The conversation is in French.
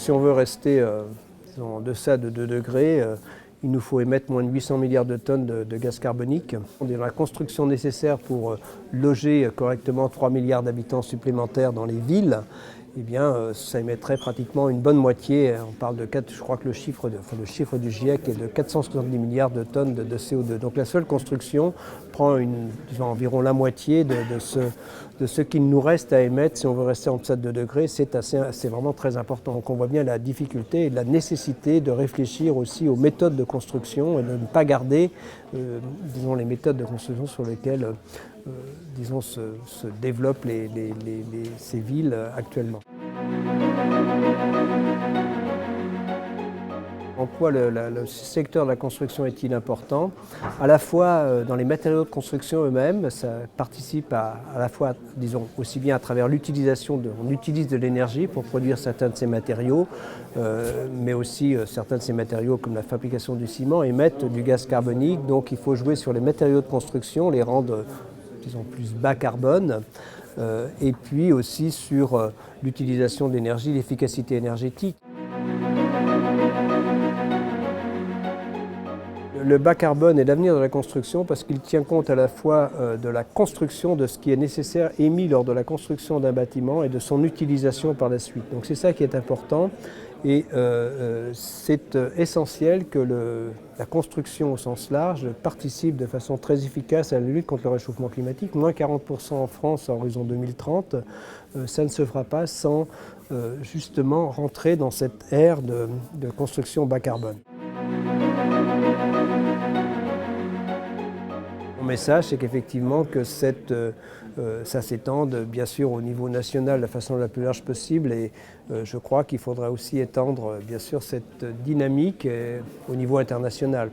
si on veut rester en deçà de 2 degrés, il nous faut émettre moins de 800 milliards de tonnes de gaz carbonique. On est dans la construction nécessaire pour loger correctement 3 milliards d'habitants supplémentaires dans les villes. Eh bien, ça émettrait pratiquement une bonne moitié. On parle de 4, je crois que le chiffre du GIEC est de 470 milliards de tonnes de CO2. Donc la seule construction prend environ la moitié de ce qu'il nous reste à émettre si on veut rester en deçà de 2 degrés. C'est vraiment très important. Donc on voit bien la difficulté et la nécessité de réfléchir aussi aux méthodes de construction et de ne pas garder les méthodes de construction sur lesquelles se développent ces villes actuellement. En quoi le secteur de la construction est-il important? À la fois dans les matériaux de construction eux-mêmes, ça participe à la fois, disons, aussi bien à travers l'utilisation on utilise de l'énergie pour produire certains de ces matériaux, mais aussi certains de ces matériaux, comme la fabrication du ciment, émettent du gaz carbonique. Donc il faut jouer sur les matériaux de construction, les rendre, disons, plus bas carbone. Et puis aussi sur l'utilisation de l'énergie, l'efficacité énergétique. Le bas carbone est l'avenir de la construction parce qu'il tient compte à la fois de la construction, de ce qui est nécessaire émis lors de la construction d'un bâtiment et de son utilisation par la suite. Donc c'est ça qui est important et c'est essentiel que la construction au sens large participe de façon très efficace à la lutte contre le réchauffement climatique. Moins 40% en France à horizon 2030, ça ne se fera pas sans justement rentrer dans cette ère de construction bas carbone. Mon message, c'est qu'effectivement que ça s'étende bien sûr au niveau national de la façon la plus large possible et je crois qu'il faudra aussi étendre bien sûr cette dynamique au niveau international.